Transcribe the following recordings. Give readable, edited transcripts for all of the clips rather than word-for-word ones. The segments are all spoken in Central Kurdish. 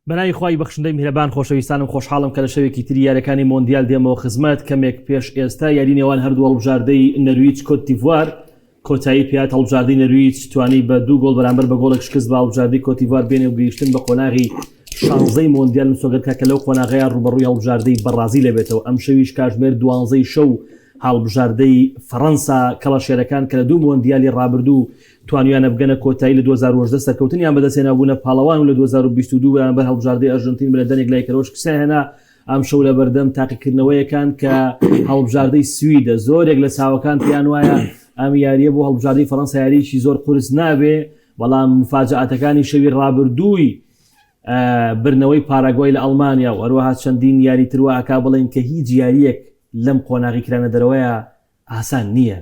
بەناوی خوای بەخشندەی میهرەبان خۆشەویستانم خۆشحاڵم کە لە شەوێکی تری یاریەکانی مۆندیال دێمەوە خزمەت کەمێک پێش ئێستا یاری نێوان هەردوو هەڵبژاردەی نەرویج کۆت دیڤوار کۆتایی پێات هەڵبژاردەی نەرویج توانی بە 2 گۆڵ بەرامبەر بە گۆڵێک شکست بە هەڵبژاردەی کۆت دیڤوار بێنێ و گەیشتن بە قۆناغی 16ی مۆندیال مسۆگەرکە کە لەو قۆناغەیە ڕوبەڕووی هەڵبژاردەی بەرازیل لەبێتەوە ئەم شەویش کاتژمێر 12ی شەو هەڵبژاردەی فەڕەنسا کەڵەشێرەکان کە لە 2 مۆندیالی ڕابردوو توانیانە بگەنە کۆتایی لە 2018 سەرکەوتنیان بەدەستێنابوونە پاڵەوان و لە 2022 بەرامبەر هەڵبژاردەی ئەرژەنتین بەلەندەنێک لای کەرۆش کسێنە ئەم شەو لە بەردەم تاقیکردنەوەیەکان کە هەڵبژاردەی سویدە زۆرێک لە چاوەکان پێیان وایە ئەم یاریە بۆ هەڵبژاردەی فەڕەنسا یاریی زۆر قورس نابێ بەڵام مفاجعاتەکانی شەوی ڕابردووی برنەوەی پاراگوای لە ئەڵمانیا و هەروەها چەندین یاری تروا ئاکا بڵێن کە هیچ یاریەک لەم قۆناغی کرانە دەرەوەیە ئاسان نییە.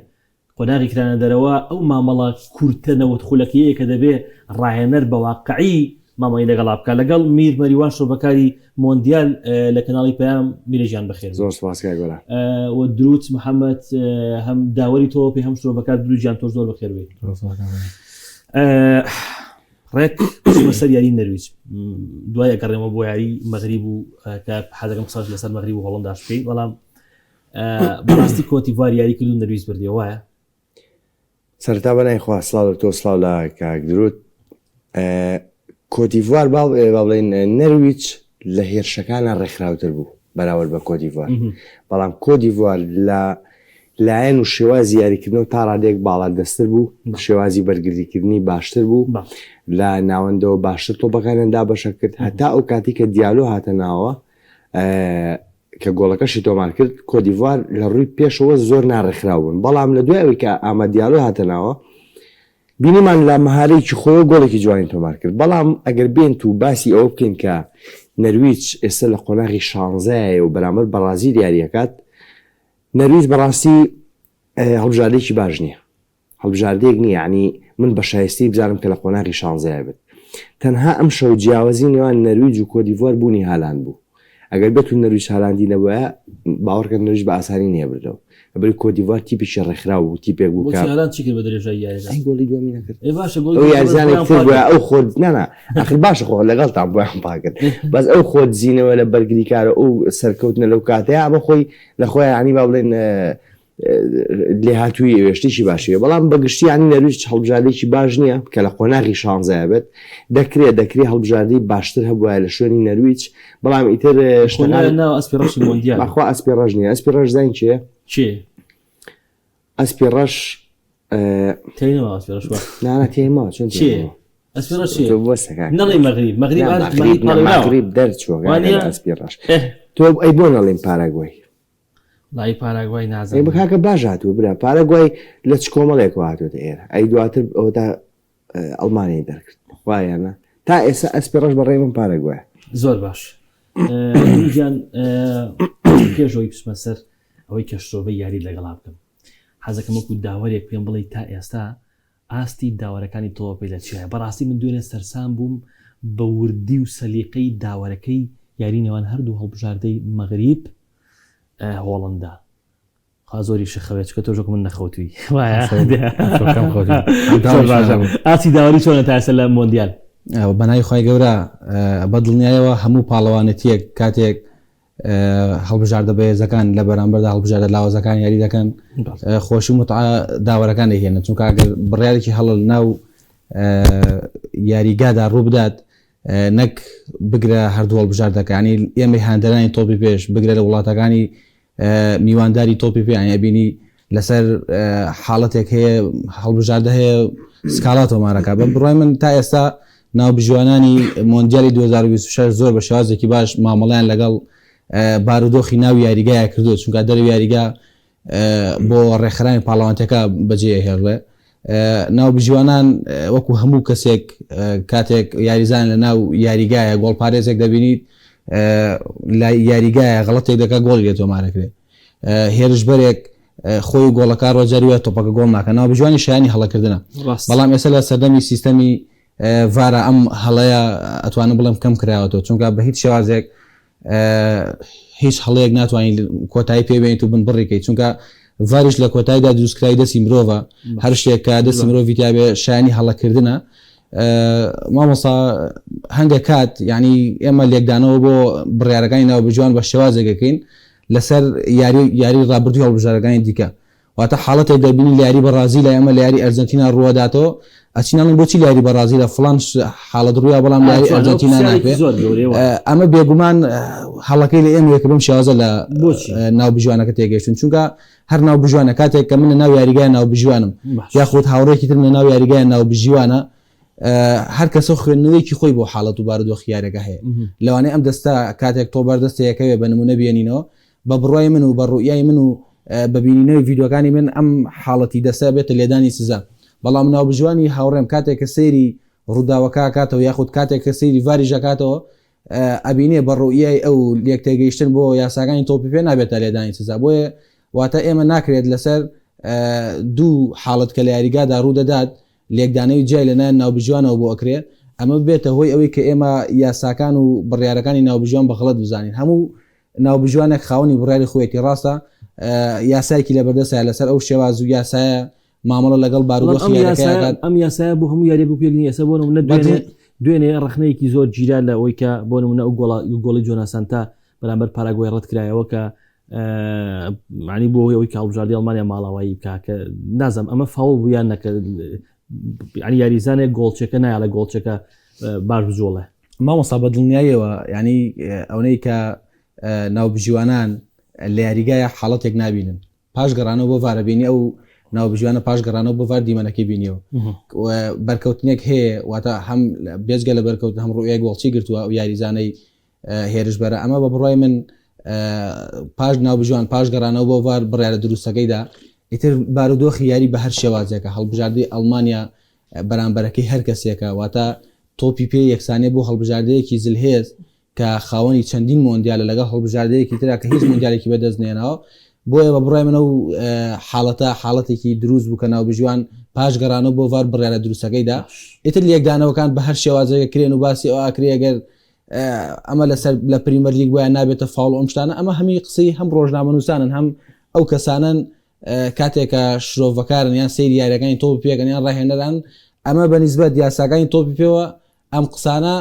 قۆناغی کرانە دەرەوە ئەو مامەڵە کورتە نەوت خولەکەیە کە دەبێ ڕاهێنەر بە واقعی مامەی لەگەڵا بکە لەگەڵ میر مەریوان شۆبەکاری مۆندیال لە کەناڵی پەیام میرەژیان بەخێر. زۆر سپاس گۆرە و دروت محەممەد هەم داوەری تۆ پێی هەم شۆبەکار دروجیان تۆ زۆر بەخێر بێت. ڕێک سەر یاری نەرویج دوای ئەگەڕێمە بۆ یاری مەغریب و کە حەزەکەم قسەش لەسەر مەغریب و هۆڵەنداش بکەین بەڵام بەڕاستی کۆت دیڤوار یاری کرد و نەرویج بردیەوە وایە سەرتا بەنایخوا سڵاو تۆ سڵاو لە کاک درود. کۆت دیڤوار با بڵێن نەرویج لە هێرشەکانە ڕێکخراوتر بوو بەراورد بە کۆت دیڤوار بەڵام کۆت دیڤوار لە لایەن و شێوازی یاریکردنەوە تا ڕادێک باڵا دەستتر بوو شێوازی بەرگریکردنی باشتر بوو لە ناوەندەوە باشتر تۆپەکانیاندا بەشە کرد هەتا ئەو کاتی کە دیالۆ هاتە ناوە کە گۆڵەکەشی تۆمان کرد کۆت دیڤوار لە ڕووی پێشەوە زۆر ناڕێکخراون بەڵام لە دوایەوەی کە ئامە دیالۆ هاتە ناوە بینیمان لە مەهارەیەکی خۆی گۆڵێکی جوانی تۆمار کرد بەڵام ئەگەر بێنت و باسی ئەوە بکەین کە نەرویج ئێستا لە قۆناغی 16 و بەرامبەر بەرازیل یاریەکات نەرویج بەڕاستی هەڵبژاردەیەکی باش نییە هەڵبژاردەیەک نییە ینی من بە شایستی بزانم کە لە قۆناغی 16 بێت تەنها ئەم شەو جیاوازی نێوان نەرویج و کۆت دیڤوار بوونی هالاند بوو ئەگەر بێت و نەرویج هالاندی نەبووە باوەڕکە نەرویج بە ئاسانی نییە بردەوە بەری کۆت دیڤوار تیپێکی ڕێکخراو و تیپێک بوو گۆڵی دومی نەکرد ئەو خۆت نانا ئاخر باشە خۆ لەگەڵتان بۆیان پاکرد بەس ئەو خۆت زیینەوە لە بەرگری کارە ئەو سەرکەوتنە لەو کاتەیە بە خۆی لە خۆی عنی با بڵێن لێ هاتووی وێشتێکی باشیە بەڵام بەگشتی عنی نەرویج هەڵبژاردەیەکی باش نییە کە لە قۆناغی 16 بێت دەکرێت هەڵبژاردەی باشتر هەبووە لە شوێنی نەرویج بەڵام ئیتر ئەسپێڕەشی مۆندیال بەخوا ئەسپێڕەش نییە ئەسپێڕەش زین چێ ئەسپێڕەش نانە تێمەوە چۆن مەغریب دەرچووە ئەسپێڕەش تۆ ئەی بۆ نەڵێن پاراگوای لای پاراگوای نازانم بکاکە باش هاتووە برا پاراگوای لە چ کۆمەڵێکەوە هاتوێتە ئێرە ئەی دواتر ئەوە تا ئەڵمانیای دەرکرد خوایانە تا ئێستا ئەسپێڕەش بەڕێ من پاراگوایە زۆر باش گیان پێشەوەی پشمە سەر ئەوەی کەشتۆبەی یاری لەگەڵا بکەم حەزەکەم وەکو داوەرێک پێم بڵێ تا ئێستا ئاستی داوەرەکانی تۆ پێی لە چیە بەڕاستی من دوێنێ سەرسان بووم بە وردی و سەلیقەی داوەرەکەی یاری نێوان هەردوو هەڵبژاردەی مەغریب هۆڵندا زۆری شخەوێت چکە تۆژۆک من نەخەوتوی ئاسی داوەری چۆنە تا ئێستا لە مۆندیال بەنای خۆی گەورە بە دڵنیایەوە هەموو پاڵەوانەتیەک کاتێک هەڵبژاردە بەهێزەکان لە بەرامبەردا هەڵبژاردە لاوازەکان یاری دەکەن خۆشی متعا داوەرەکان دەهێنن چونکە ئەگەر بڕیارێکی هەڵ ناو یاریگادا ڕوو بدات نەک بگرە هەردوو هەڵبژاردەکانی ئێمە هاندەرانی تۆپی پێش بگرە لە وڵاتەکانی میوانداری تۆپی پێیان ئەبینی لەسەر حاڵەتێک هەیە هەڵبژاردە هەیە سکاڵا تۆمارەکە بە بڕای من تا ئێستا ناو بژوانانی مۆندیالی 2026 زۆر بە شێوازێکی باش مامەڵیان لەگەڵ بارودۆخی ناوی یاریگایە کردو چونکە دەرەوی یاریگا بۆ ڕێکخرانی پاڵەوانتەکە بەجێ هێڵێ ناو بژوانان وەکو هەموو کەسێک کاتێک یاریزان لە ناو یاریگایە گۆڵ پارێزێک دەبینیت لە یاریگایە غەڵەتێک دەکە گۆڵ لێ تۆمارەکرێت هێرش بەرێک خۆی گۆڵەکە ڕۆجاریوە تۆپەکە گۆڵ ناکە ناو بژوانی شایانی هەڵەکردنە بەڵام ئێستا لە سەردەمی سیستەمی ڤارە ئەم هەڵەیە ئەتوانم بڵێم کەم کراوەتەوە چونکە بە هیچ شێوازێک هیچ هەڵەیەک ناتوانین کۆتایی پێبێنیت و بن بڕێکیت چونکە ڤاریش لە کۆتاییدا دروستکرای دەستی مرۆڤە هەر شتێک کە دەستی مرۆڤی تیا بێ شایانی هەڵەکردنە مامۆستا هەنگە کات ینی ئێمە لێکدانەوە بۆ بڕیارەکانی ناو بژوان بە شێوازێکەکەین لەسەر یاری ڕابردووی هەڵبژارەکانی دیکە واتە حاڵەتێک دەبینی لە یاری بەرازیل لە ئێمە لە یاری ئەرجنتینا ڕواداتەوە ئەچینڵم بۆچی لاری بەرازیل لە فلان حاڵەت ڕوویا بەڵام لاری ئەرجنتینا ناپێ ئەمە بێگومان هەڵەکەی لە ئێمە یەکەم شێوازە لە ناو بژوانەکە تێگەشتن چونکە هەر ناو بژوانە کاتێک کە من لە ناو یاریگای ناو بژوانم یاخود هاوڕێکی تر لە ناو یاریگای ناو بژوانە هەر کەسە خوێندنەوەیکی خۆی بۆ حاڵەت و بارودۆخی یاریەکە هەیە لەوانەیە ئەم دەستە کاتێک تۆ بەردەستەیەکەوێ بە نمونە بێنینەوە بە بڕوای من و بە ڕوئیای من و ببینینەوەی ڤیددیوەکانی من ئەم حاڵەتی دەستا بێتە لێدانی سزا بەڵام ناو بژوانی هاوڕێم کاتێک کە سەیری ڕووداوەکە کاتەوە یاخود کاتێک کە سەیری ڤاریژەکاتەوە ئەبینێ بە ڕوئیای ئەو لێکتێگەیشتن بۆ یاساکانی تۆپی پێ نابێتە لێدانی سزا بۆیە واتە ئێمە ناکرێت لەسەر دوو حاڵەت کە لە یاریگادا ڕوودەدات لێکدانەوەی جای لەنایەن ناو بژوانەوە بۆ ئەکرێ ئەمە بێتە هۆی ئەوەی کە ئێمە یاساکان و بڕیارەکانی ناو بژوان بەغڵەت بزانین هەموو ناو بژوانێک خاوەنی بڕیاری خۆیەتی ڕاستە یاسایکی لە بەردەستە لەسەر ئەو شێواز و یاسایە مامەڵە لەگەڵ بارودۆخی ئەم یاسایە بۆ هەموو یاری بپێنی ئێستا بۆ نمونە دوێنێ ڕخنەیەکی زۆر گیرا لە ئەوەی کە بۆ نمونە ئەو گۆڵی جۆناسانتا بەرامبەر پاراگۆی ڕەتکرایەوە کە معنی بۆ ئەوەی کە هەڵبژاردی ئەڵمانیا ماڵاوایی بکە کە نازم ئەمە فاوڵ بوویان نەکە یاریزانێک گۆڵچەکە نایە لە گۆڵچەکە باش بزۆڵێ مامۆستا بە دڵنیاییەوە ینی ئەوەی کە ناو بژیوانان لە یاریگایە حاڵەتێک نبینن پاش گەڕانەوە بۆ ڤارەبینی ئەو ناو بژوانە پاش گەڕانەوە بۆ ڤار دیمەنەکەی بینیەوە بەرکەوتنێک هەیە واتە هەم بێزگە لە بەرکەوت هەم ڕوئیای گۆڵچی گرتووە و یاریزانەی هێرش بەرە ئەمە بە بڕای من پاش ناو بژوان پاش گەڕانەوە بۆ ڤار بڕیارە دروستەکەیدا ئیتر بارودۆخی یاری بە هەر شێوازێکە هەڵبژاردی ئەڵمانیا بەرامبەرەکەی هەر کەسێکە واتە تۆپی پێ یەکسانێ بۆ هەڵبژاردەیەکی زلهێز کە خاوەنی چەندین مۆندیالە لەگەڵ هەڵبژاردەیەکی ترا کە هیچ مۆندیالێکی بەدەستنێنەوە بۆیە بە بڕای منە و حاڵەتێکی دروست بوو کە ناو بژوان پاش گەڕانەوە بۆ ڤار بڕیارە دروستەکەیدا ئیتر لێکدانەوەکان بە هەر شێوازەیە کرێن و باسی ئەو ئاکرێگەر ئەمە لەسەر لە پریمەر لیگ وایە نابێتە فاڵ ئەم شتانە ئەمە هەمی قسەی هەم ڕۆژنامەنووسانن هەم ئەو کەسانن کاتێکە شرۆڤەکارن یان سەیری یاریەکانی تۆپی پێکەن یان ڕاهێنەران ئەمە بەنسبەت یاساکانی تۆپی پێوە ئەم قسانە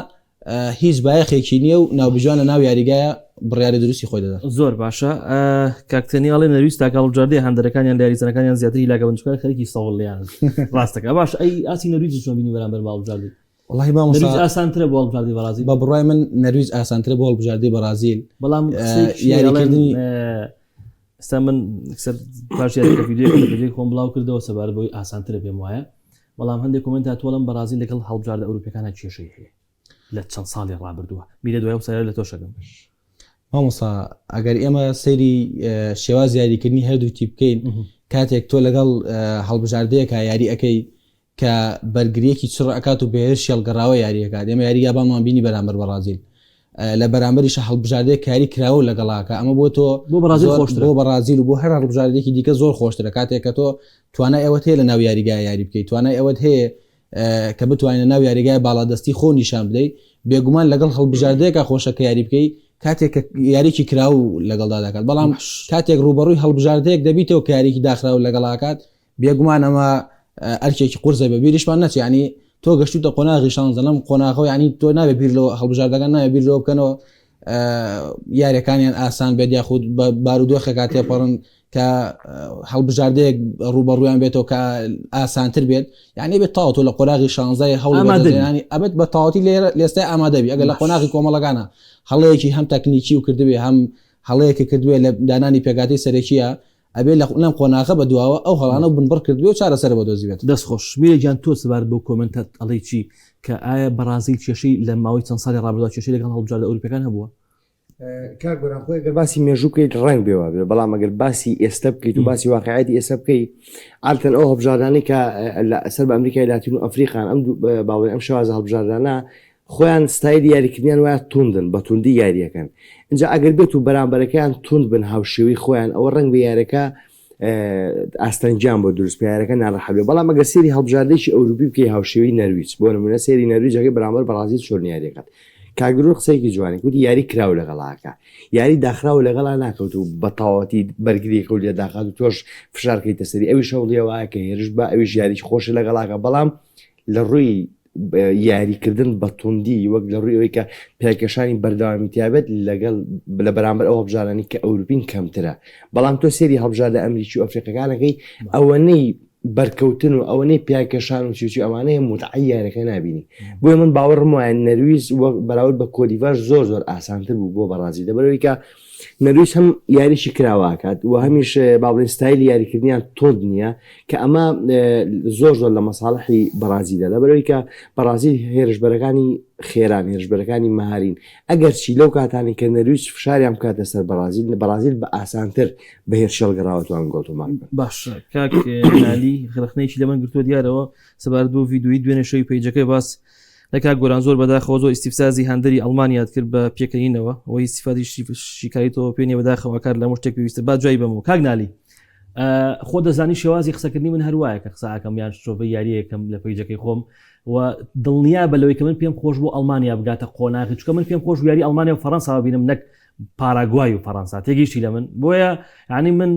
هیچ بایەخێکی نییە و ناو بژوانە ناو یاریگایە بڕیاری دروستی خۆی دەدات زۆر باشە کاکتەنیاڵێ نەویست تاکە هەڵبژاردەی هەندەرەکانیان لە یاریزانەکانیان زیاتری لاگە بنچکار خەریکی سەوڵ لیان ڕاستەکە باش ئەی ئاسی نەرویج چۆن بینی بەرامبەر بە هەڵبژاردی والله مامۆستا ئاسانترە بۆ هەڵبژاردی بەرازیل بە بڕای من نەرویج ئاسانترە بۆ هەڵبژاردی بەرازیل بەڵام یاریکردنی ئێستا من پاش یاریەکە خۆم بڵاو کردەوە سەبارەت بۆی ئاسانترە پێم وایە بەڵام هەندێک کۆمنت هاتووەڵم بەرازیل لەگەڵ هەڵبژاردە ئەوروپیەکانە کێشەی هەیە لە چەند ساڵی ڕابردووە میرە دوای سەر لە تۆشەکەم مامۆستا ئەگەر ئێمە سەیری شێواز یاریکردنی هەردووتی بکەین کاتێک تۆ لەگەڵ هەڵبژاردەیەکە یاری ئەەکەی کە بەرگریەکی چڕ ئەکات و بەهێر شێڵگەڕاوە یاریەکە ئێمە یاری یابانمان بینی بەرامبەر بەرازیل لە بەرامبەریش هەڵبژاردەیە کاری کراوە لەگەڵاکە ئەمە بۆ تۆ بۆ بەرازیل و بۆ هەر هەڵبژاردێکی دیکە زۆر خۆشترە کاتێک کە تۆ توانای ئەوەت هەیە لە ناو یاریگای یاری بکەیت توانای ئەوەت هەیە کە بتوانێت ناو یاریگای باڵادەستی خۆ نیشان بدەیت بێگومان لەگەڵ هەڵبژاردەیەکە خۆشەکە یاری بکەیت کاتێک یاریکی کراو لەگەڵدا دەکات بەڵام کاتێک ڕوبەڕووی هەڵبژاردەیەک دەبیتەوە کە یاریکی داخراو لەگەڵاکات بێگومان ئەمە ئەرکێکی قورزە بەبیریشمان نەچێت ینی تۆ گەشتوتە قۆناغی شانزە لەم قۆناغەوە ینی تۆ نابێت بیر لەوە هەڵبژاردەکان نابێت بیر لەوە بکەنەوە یاریەکانیان ئاسان بێت یاخود بارودۆخێکا تێپەڕن کە هەڵبژاردەیەک ڕوبەڕوویان بێتەوە کە ئاسانتر بێت یعنی بێت تاوە تۆ لە قۆناغی شانزای هەوڵانی ئەبێت بە تاواتی لێستای ئامادەبی ئەگەر لە قۆناغی کۆمەڵەکانە هەڵەیەکی هەم تەکنیکی و کردوێ هەم هەڵەیەکی کردوێ لە دانانی پێگاتی سەرەکیە ئەبێ لەم قۆناغە بە دواوە ئەو هەڵانە بنبڕ کردوێ و چارەسەر بە دۆزیبێت دەستخۆش میرەجان تۆ سەبارەت بۆ کۆمنتەت ئەڵەی چی کە ئایا بەرازیل کێشەی لە ماوەی چەند ساڵی ڕابردووە کێشەی لەگەڵ هەڵبژاردە ئەوروپیەکان هەبووە کاک بەرامخۆی ئەگەر باسی مێژووکەیت ڕنگ بێوە بەڵام ئەگەر باسی ئێستا بکەیت و باسی واقعیەتی ئێستا بکەیت ئالتەن ئەو هەڵبژاردانەی کە سەر بە ئەمریکای لاتین و ئەفریقان ئەم باوەڕێ ئەم شێوازە هەڵبژاردانە خۆیان ستایلی یاریکردیان وایە توندن بە توندی یاریەکەن اینجا ئەگەر بێت و بەرامبەرەکەیان تند بن هاوشێوی خۆیان ئەوە ڕنگ بە یارەکە ئاستەنجام بۆ دروست پیارەکە ناڕەحەبێ بەڵام ئەگەر سێری هەڵبژاردەیەکی ئەوروپی بکەی هاوشێوی نەرویج بۆ نمونە سێری نەرویجەکەی بەرامبەر بەرازیل چۆن یاریەکەت کاگرۆ قسەیەکی جوانی گوتی یاری کراو لەگەڵاکە یاری داخراوە لەگەڵا ناکەوت و بە تاواتی بەرگریەکە و لێ داخات و تۆش فشارکەیتە سەری ئەوی شەوڵیەوە کە هێرش بە ئەویش یاریی خۆشی لەگەڵاکە بەڵام لە ڕووی یاریکردن بە توندی وەک لە ڕوویەوەی کە پێکەشانی بەرداوامی تیابێت لەگەڵ لە بەرامبەر ئەو هەڵبژارانی کە ئەوروپین کەمترە بەڵام تۆ سێری هەڵبژاردە ئەمریکی و ئەفریقەکانەکەی ئەوەنەی بەرکەوتن و ئەوەنەی پیاکەشان و چی ئەوانەیە متعی یاریەکە نبینی بۆی من باوەڕم وایە نەرویز بەراورد بە کۆدیڤار زۆر ئاسانتر بوو بۆ بەڕازی دەبەرەوەی کە نەرویز هەم یاریشی کراواکات و هەمیش باڵێن ستایلی یاریکردنیان تۆند نییە کە ئەمە زۆر لە مەساڵحی بەرازیلە لەبەرەوەی کە بەرازیل هێرشبەرەکانی خێران هێرشبەرەکانی مەهارین ئەگەر چی لەو کاتانی کە نەرویج فشاریان بکاتە سەر بەرازیل بە ئاسانتر بە هێرشێڵگەڕاوەتوان گۆڵتومان باش کاک نالی خلقنەیەکی لە من گرتووە دیارەوە سەبارەت بۆ ڤیدیۆی دوێنێ شەوی پەیجەکەی باس لە کاک گۆران زۆر بەداخەوە زۆر ئیستیفسازی هەندەری ئەڵمانیات کرد بە پێکەنینەوە ئەوەی استیفادی شیکاریتەوە پێنێ بەداخەوە کار لە مشتێک پێویستە با جوای بمەوە کاک نالی خۆ دەزانی شێوازی قسەکردنی من هەروایە کە قسەکەم یان شۆڤە یاریەکەم لە پەیجەکەی خۆم و دڵنیا بەلەوەی کە من پێم خۆش بۆ ئەڵمانیا بگاتە قۆناغی چکە من پێم خۆش یاری ئەڵمانیا و فەڕەنسا ببینم نەک پاراگوای و فەڕەنسا تێگەیشتی لە من بۆیە یعنی من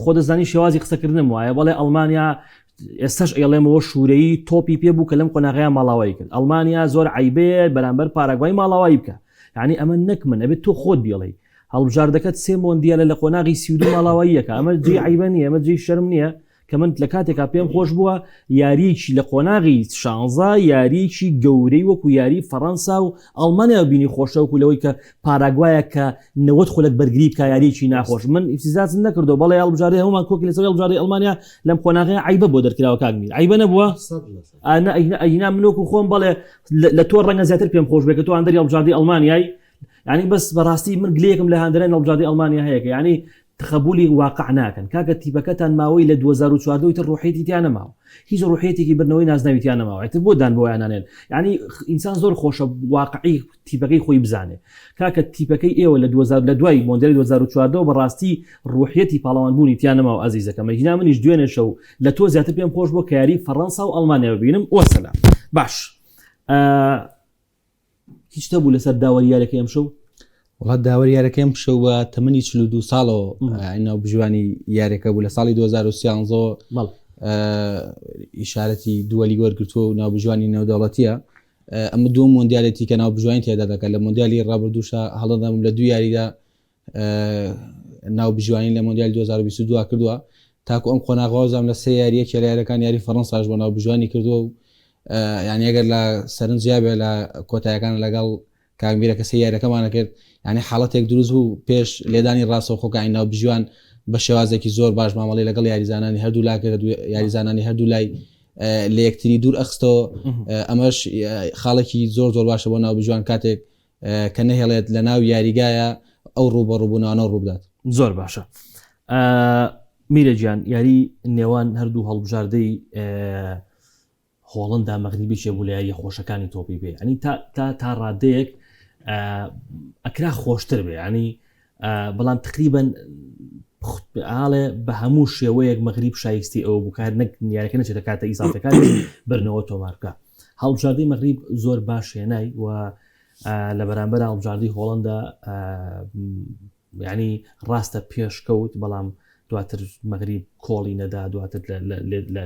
خۆ دەزانی شێوازی قسەکردنم وایە بەڵێ ئەڵمانیا ئێستاش ئێڵێمەوە شوورەی تۆپی پێ بوو کە لەم قۆناغەیە ماڵاوایی کرد ئەڵمانیا زۆر عیبێت بەرامبەر پاراگوای ماڵاوایی بکە یعنی ئەمە نەک من ئەبێت تۆ خۆت بیڵێ هەڵبژاردەکەت سێ مۆندیالە لە قۆناغی سیودی ماڵاواییەکە ئەمە جێ عیبە نیە ئەمە جێی شەرم نییە کە من لە کاتێکا پێم خۆش بووە یاریکی لە قۆناغی شانزە یاریکی گەورەی وەکو یاری فەڕەنسا و ئەڵمانیا بینی خۆشەوەکو لەوەی کە پاراگوایە کە 90 خولەک بەرگری بکە یاریکی ناخۆش من ئیفزازم نەکردو بەڵێ هەڵبژاردەی هەمومان کۆکی لەسەر هەڵبژاردەی ئەڵمانیا لەم قۆناغەیە عیبە بۆ دەرکراوە کاگمیر عیبە نەبووە ئەینا منۆکو خۆم بەڵێ لە تۆ ڕەنگە زیاتر پێم خۆش بێت کە تۆ هەندەری هەڵبژاردەی ئەڵمانیای یعنی بەس بەڕاستی من گلەیەکم لە هەندەرەی هەڵبژاردەی ئەڵمانیا هەیە یعنی تخبولی واقع ناکەن کاکە تیپەکەتان ماوەی لە 2014 تر ڕوحێتی تیانە ماوە هیچ ڕوحێتێکی بردنەوەی نازناویتیانە ماوەیتر بۆ دان بۆ یانانێن یعنی ئینسان زۆر خۆشە واقعی تیپەکەی خۆی بزانێ کاکە تیپەکەی ئێوە لە 2000 لە دوای مۆندیالی 2014 بەڕاستی ڕوحێتی پاڵەوانبوونی تیانە ماوە عەزیزەکەم هینا منیش دوێنێ شەو لە تۆ زیاتر پێم خۆش بۆ کە یاری فەڕەنسا و ئەڵمانیا ببینم وەسەلام باش هیچ تەبوو لەسەر داوەری یاریەکەی ئەم شەو وڵات داوەری یاریەکەم شەوە تەمەنی 42 ساڵەوە ناو بژوانی یاریەکە بوو لە ساڵی 2013 ئیشارەتی دووەلی وەرگرتووە و ناو بژوانی نێودەوڵەتیە ئەمە دووەم مۆندیالێتی کە ناو بژوانی تێدا دەکات لە مۆندیالی ڕابردووشە هەڵەدەم لە دوو یاریدا ناو بژوانی لە مۆندیال 2022 کردووە تاکو ئەم قۆناغەوەزام لە سێ یاریەکی لە یاریەکان یاری فەڕەنساش بۆ ناو بژوانی کردووە و یعنی ئەگەر لە سەرنجیابێ لە کۆتایەکان لەگەڵ کاگمیرە کە سێ یاریەکەمانە کرد یعنی حاڵەتێک دروست بوو پێش لێدانی ڕاستەوە خۆکانی ناو بژوان بە شێوازێکی زۆر باش مامەڵی لەگەڵ یاریزانانی هەردوو لاکرد یاریزانانی هەردوو لای لە یەکتری دوور ئەخستەوە ئەمەش خاڵێکی زۆر باشە بۆ ناو بژوان کاتێک کە نەهێڵێت لە ناو یاریگایە ئەو ڕوبەڕووبوونەوە ڕووبدات زۆر باشە میرە گیان یاری نێوان هەردوو هەڵبژاردەی هۆڵندا مەغریبی چێ بوو لە یاری خۆشەکانی تۆپی بێ ینی تا ڕادەیەک ئەکرا خۆشتر بێ ینی بەڵام تقریبەن ئاڵێ بە هەموو شێوەیەک مەغریب شایستی ئەوە بووکار نەک یاریەکە نەچێتە کاتە ئیزافەکانی برنەوە تۆمارکە هەڵبژاردەی مەغریب زۆر باش هێنای و لە بەرامبەر هەڵبژاردەی هۆڵندا ینی ڕاستە پێشکەوت بەڵام دواتر مەغریب کۆڵی نەدا دواتر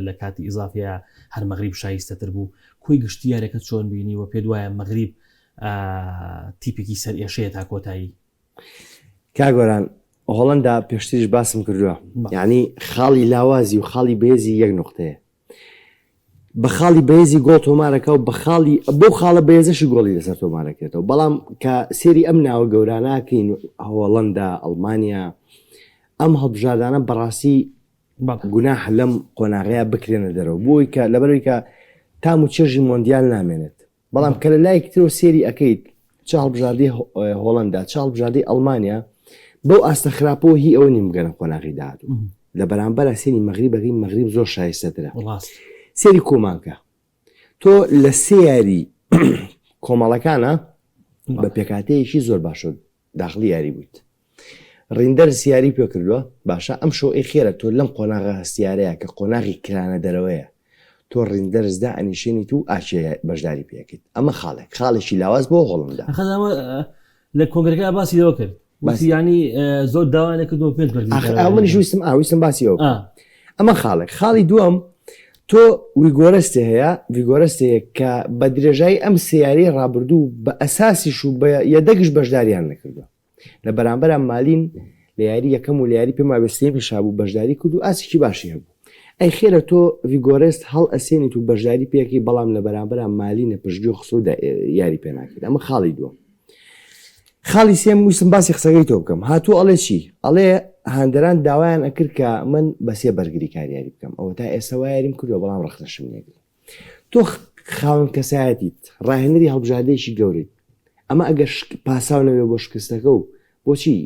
لە کاتی ئیزافەیە هەر مەغریب شایستەتر بوو کۆی گشتی یاریەکە چۆن بینی و پێ دوایە مەغریب تیپێکی سەر ئێشەیە تا کۆتایی کاگۆران هۆڵندا پێشتریش باسم کردووە یعنی خاڵی لاوازی و خاڵی بێزی یەک نقطەیە بە خاڵی بێزی گۆڵ تۆمارەکە و بۆ خاڵە بێزەشی گۆڵی لەسەر تۆمارەکێتەوە بەڵام کە سێری ئەم ناوە گەوراناکەین هۆڵندا ئەڵمانیا ئەم هەڵبژاردانە بەڕاستی گوناح لەم قۆناغەیە بکرێنە دەرەوە بۆی کە لەبەرەوەی کە تام و چێژی مۆندیال نامێنێت بەڵام کە لە لایەکترەوە سێری ئەەکەیت چ هەڵبژاردەی هۆڵندا چ هەڵبژاردەی ئەڵمانیا بەو ئاستە خراپەوە هی ئەوە نیم بگەنە قۆناغی داهاتوو لە بەرامبەرە سێری مەغریبەکەی مەغریب زۆر شایستەترە سێری کۆمانکە تۆ لە سێ یاری کۆمەڵەکانە بە پێکاتەیەکی زۆر باشە داخلی یاری بوویت ڕیندەر سیاری پێ کردووە باشە ئەم شۆ ئەی خێرە تۆ لەم قۆناغە هەستیارەیە کە قۆناغی کرانە دەرەوەیە تۆ ڕیندەرزدا ئەنیشێنیت و ئاچێ بەشداری پێکەیت ئەمە خاڵێکی لاواز بۆ هۆڵندا لە کۆنگرەکە باسی دەوە کرد ینی زۆر داوای نەکردەوە پێ منیش ویستم باسی ئەوە ئەمە خاڵێک خاڵی دووەم تۆ ویگۆرەستی هەیە ویگۆرەستەیە کە بە درێژایی ئەم سیاری ڕابردوو بە ئەساسیش و بە یەدەگش بەشداریان نەکردو لە بەرامبەر مالین لە یاری یەکەم و لە یاری پێم وابستێمی شابوو بەشداری کرد و ئاسیکی باشی هەبوو ئەی خێرە تۆ ویگۆرست هەڵ ئەسێنیت و بەشداری پێکی بەڵام لە بەرامبەر مالینە پشتگوێ خسوود یاری پێ ناکرد ئەمە خاڵی دووە خاڵی سێم ویستم باسی قسەکەی تۆ بکەم هاتوو ئەڵێ چی ئەڵێ هاندەران داوایان ئەکرد کە من بەسێ بەرگری کاریاری بکەم ئەوە تا ئێستا یاریم کردووە بەڵام ڕختەشم نێگرت تۆ خاوەن کەسایەتیت ڕاهێنەری هەڵبژاردەیەکی گەورەیت ئەمە ئەگەر پاساو نەوێ بۆ شکستەکە و بۆچی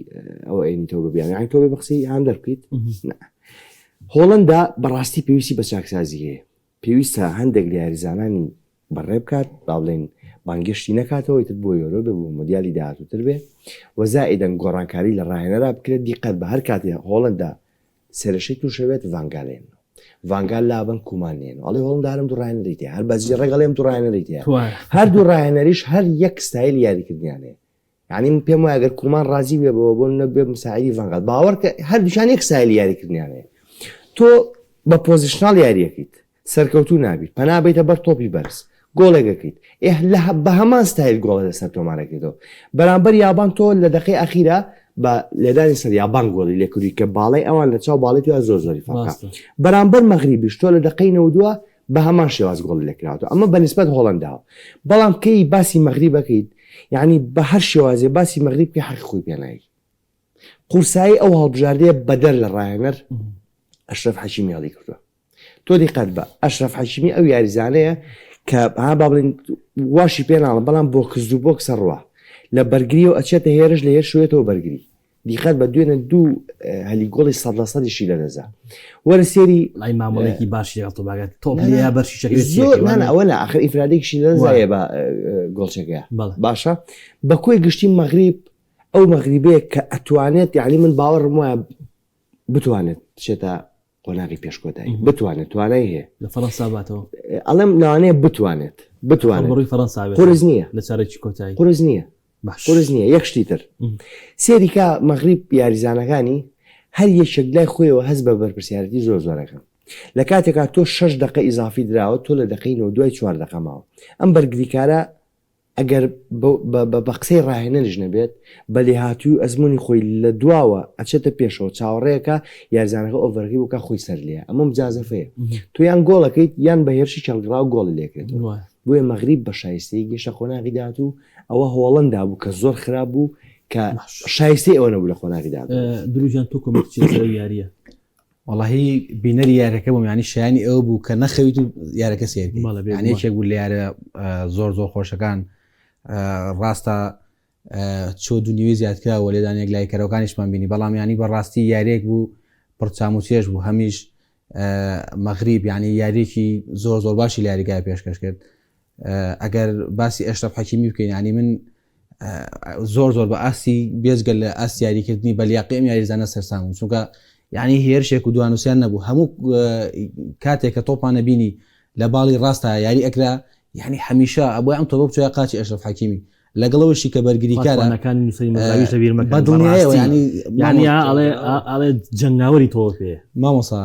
ئەوە ئێنیتەوە ببیان یانی تۆ بێ بەقسەی هاندەر بکەیت هۆڵەندا بەڕاستی پێویستی بە چاکسازی هەیە پێویستە هەندێک لە یاریزانانی بەڕێ بکات با بڵێن بانگشتی نکاتەوەی تر بۆ یۆرۆ ببوو مدیالی داهاتووتر بێ وەزائیدەن گۆڕانکاری لە ڕاهێنەرا بکرێت دیقەت بە هەر کاتێ هۆڵەندا سەرشەی تووشەوێت ڤانگالێن ڤانگال لابن کومانێن ئەڵێ هۆڵندارم دوو ڕاهێنەری تێ هەر بەجێ ڕێگەڵێم دوو ڕاهێنەری تێ هەردوو ڕاهێنەریش هەر یەک ستایل یاریکردیانەیە یعنی پێم وایە ئەگەر کومان ڕازی بێ بەوە بۆ نەبێ مساعدی ڤانگال باوەڕکە هەردووشان یەک ستایل یاریکردیانەیە تۆ بە پۆزیشنال یاریەکەیت سەرکەوتوو نابیت پەنابێتە بەر تۆپی بەرز گۆڵێگەکەیت بە هەمان ستایل گۆڵە لەسەر تۆمارەکەیتەوە بەرامبەر یابان تۆ لە دەقەی ئەخیرە بە لێدانی سەر یابان گۆڵی لێکردی کە باڵی ئەوان لە چاو باڵێت یا زۆر زۆری فاقا بەرامبەر مەغریبیش تۆ لە دەقەی 92 بە هەمان شێواز گۆڵ لێکراوەوە ئەمە بەنسبەت هۆڵەنداوە بەڵام کەی باسی مەغریبەکەیت یعنی بە هەر شێوازێ باسی مەغریب پێ حەقی خۆی پێنایی قورسایی ئەو هەڵبژاردەیە بەدەر لە ڕاهێنەر ئەشرەف حەکیمی هەڵی کردووە تۆ دیقەت بە ئەشرەف حەکیمی ئەو یاریزانەیە کە با بڵین واشی پێناڵم بەڵام بۆ کزدوو بۆ کسەڕوە لە بەرگری و ئەچێتە هێرش لە هێر شوێتەوە بەرگری دیقەت بە دوێنە دوو هەلیگۆڵی 100%شی لە دەزا وەرە سێری لای مامەڵێکی باشی ئەڵتۆباگات تۆپ لێ بەرشی زۆر ئەوە لە ئاخر ئیفرادێکیشی لەدەزایە بە گۆڵچەکەیە باشە بە کۆی گشتی مەغریب ئەو مەغریبەیە کە ئەتوانێت یعنی من باوەڕم وایە بتوانێت بچێتە قۆناغی پێشکۆتایی بتوانێت توانای هەیە لە فەڕەنسا باتەوە ئەڵێم لەوانەیە بتوانێت ڕۆی فەڕەنسا قورس نییە لە چارێکی کۆتایی قورس نییە قورس نییە یەک شتی تر سێریکا مەغریب یاریزانەکانی هەر یەکێک لای خۆیەوە هەست بە بەرپرسیارەتی زۆر زۆرەکە لە کاتێکا تۆ 6 دقە ئیزافی دراوە تۆ لە دقەی 92 4 دقە ماوە ئەم بەرگریکارە ئەگەر بە قسەی ڕاهێنەرش نەبێت بە لێهاتوو ئەزمموی خۆی لە دواوە ئەچێتە پێشەوە چاوەڕێەکە یارزانەکە ئۆڤەرگی بکە خۆی سەر لێ ئەمە مجازەفەیە تۆ یان گۆڵەکەیت یان بە هێرشی چەڵگرا و گۆڵ لێکرێت بۆیە مەغریب بە شایستەی گەشتە خۆناغی داهاتوو ئەوە هۆڵەندا بوو کە زۆر خراپ بوو کە شایستی ئەوە نەبوو لە خۆناغی داهاتوو دروژیان تۆ کۆمەڵ یاریە واللهی بینەری یارەکە بووم ینی شایانی ئەوە بوو کە نەخەویت و یارەکە سێری یانێکێک بوو لە یارە زۆر زۆر خۆشەکان ڕاستە چۆ دونیوی زیادکراوە لێدانێک لای کەرەوەکانیشمان بینی بەڵام ینی بەڕاستی یاریێک بوو پڕچاموچێش بوو هەمیش مەغریب ینی یاریێکی زۆر زۆر باشی لە یاریگای پێشکەش کرد ئەگەر باسی ئەشرەف حەکیمی بکەین ینی من زۆر زۆر بە ئاسی بێزگە لە ئاسی یاریکردنی بەلیاقیم یاریزانە سەرسان بوو چونکە ینی هێرشێک و دوانوسیان نەبوو هەموو کاتێک کە تۆپانە بینی لە باڵی ڕاستە یاری ئەکرا یعنی هەمیشە ئەبووی ئەم تۆپە بچۆیە قاچی ئەشرەف حەکیمی لەگەڵەوەشی کە بەرگریکارە ئەڵێ جنگاوەری تۆ پێ مامۆسا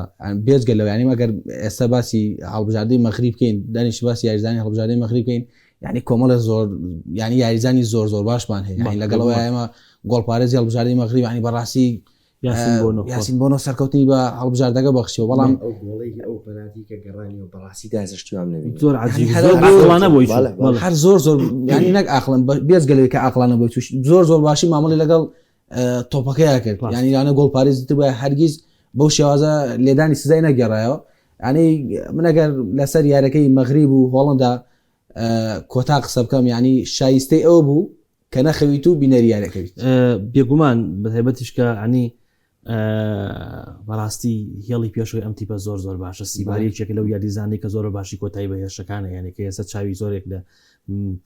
بێزگە لەو ینی ئەگەر ئێستا باسی هەڵبژاردەی مەغریب بکەین دانیش باسی یاریزانی هەڵبژاردەی مەغریب بکەین یعنی کۆمەڵە زۆر ینی یاریزانی زۆر زۆر باشمان هەیە یعنی لەگەڵەوە ئێمە گۆڵپارێزی هەڵبژاردەی مەغریب ینی بەڕاستی یاسین بۆنۆ سەرکەوتنی بە هەڵبژاردەکە بەخشیەوە بەڵام زۆر هەر زۆر زۆر ینی نەک ئاخڵن بێزگەلەوەی کە ئاقلانە بۆی توش زۆر زۆر باشی مامەڵی لەگەڵ تۆپەکەیە کرد ینی یانە گۆڵپارێزی بە هەرگیز بەو شێوازە لێدانی سزای نەگەڕایەوە ینی من ئەگەر لەسەر یارەکەی مەغریب و هۆڵندا کۆتا قسە بکەم ینی شایستەی ئەوە بوو کە نەخەویت و بینەری یارەکەویت بێگومان بەتایبەتیش کە عنی بەڕاستی هێڵی پێشەوەی ئەم تیپە زۆر زۆر باشە سیبارەیەکێک لەو یاریزانەی کە زۆر باشی کۆتایی بە هێرشەکانە یعنی کە ئێستا چاوی زۆرێک لە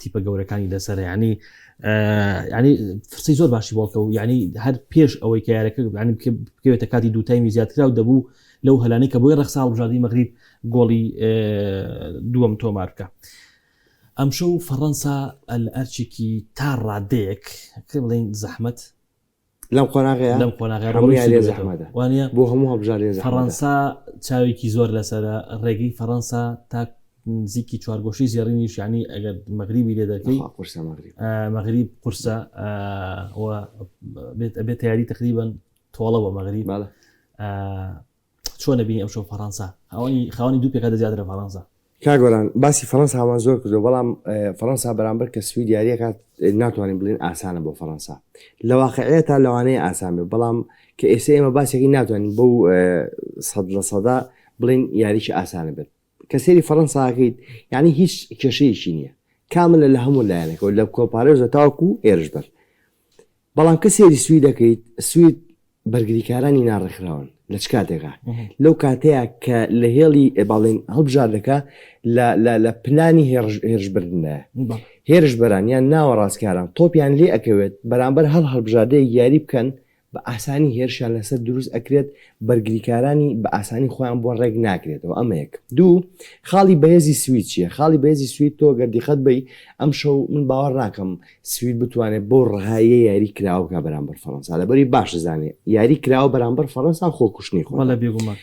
تیپە گەورەکانی لەسەر ینی فرسی زۆر باشی بۆڵکە و ینی هەر پێش ئەوەی کە یارەکە ینی بکەوێتە کاتی دوو تایمی زیاترا و دەبوو لەو هەلانەی کە بۆی ڕەخسا هەڵبژاردەی مەغریب گۆڵی دووەم تۆمار بکە ئەمشەو فەڕەنسا ئەرچێکی تا ڕادەیەک کە بڵێن زەحمەت لەم قۆناغەیە لەم قۆناغی هەموو یاریە ڕۆژی زەحمەتە وانە بۆ هەموو هەڵبژاردنی زەحمەتە. فەڕەنسا چاوێکی زۆر لەسەرە ڕێگەی فەڕەنسا تا نزیکی چوارگۆشی زێڕینیش ینی ئەگەر مەغریبی لێ دەکەی قورسە مەغریب مەغریب قورسە بێت یاری تقریبان تۆڵەوە مەغریب چۆن نبینی ئەمشەو فەڕەنسا خاوەنی دوو پێکە دەزیاترە فەڕەنسا. کاگۆران باسی فەڕەنسا هامان زۆر کردو بەڵام فەڕەنسا بەرامبەر کە سوید یاریەکات ناتوانین بڵین ئاسانە بۆ فەڕەنسا لە واقعەیە تا لەوانەیە ئاسان بێ بەڵام کە ئێستا ئێمە باسێکی ناتوانین بەو 100% بڵین یاریی ئاسانە بێت کە سێری فەڕەنساکەیت یعنی هیچ کێشەیەکی نییە کاملە لە هەموو لایەنێکەوە لە کۆپارێزە تاوەکو ئێرش بەر بەڵام کە سێری سوید دەکەیت سوید بەرگریکارانی ناڕێکراون لە چ کاتێکا لەو کاتەیە کە لە هێڵی باڵێن هەڵبژاردەکە لە پلانی هێرشبردنە هێرش بەرانیان ناوە ڕاستکاران تۆپیان لێ ئەکەوێت بەرامبەر هەڵبژاردەیە یاری بکەن بە ئاسانی هێرشیان لەسەر دروست ئەکرێت بەرگریکارانی بە ئاسانی خۆیان بۆ ڕێک ناکرێتەوە ئەمە یەک دوو خاڵی بەهێزی سوید چییە خاڵی بەهێزی سوید تۆ گەردیخەت بی ئەم شەو من باوەڕ ناکەم سوید بتوانێت بۆ ڕایە یاری کراوەکە بەرامبەر فەڕەنسا لەبەری باش زانێ یاری کراوە بەرامبەر فەڕەنسا خۆکوشتنی خۆ لە بێگومان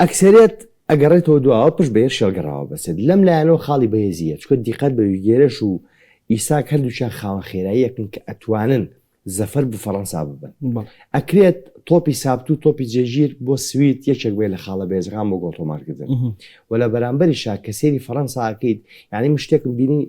ئەکسەرێت ئەگەڕێتەوە دواوە پشت بە شێڵگەڕاوە بەسێت لەم لایەنەوە خاڵی بەهێزیە چکە دیقەت بە ویگێرەش و ئیساک هەردووچیان خاوەن خێراییەکن کە ئەتوانن زەفەر بە فەڕەنسا ببن ئەکرێت تۆپی سابت و تۆپی جێژیر بۆ سوید یەکێک بێ لە خاڵە بێزغام بۆ گۆڵتۆمارکردن و لە بەرامبەریشا کە سێری فەڕەنسا ئەکەیت یعنی مشتێکم بینی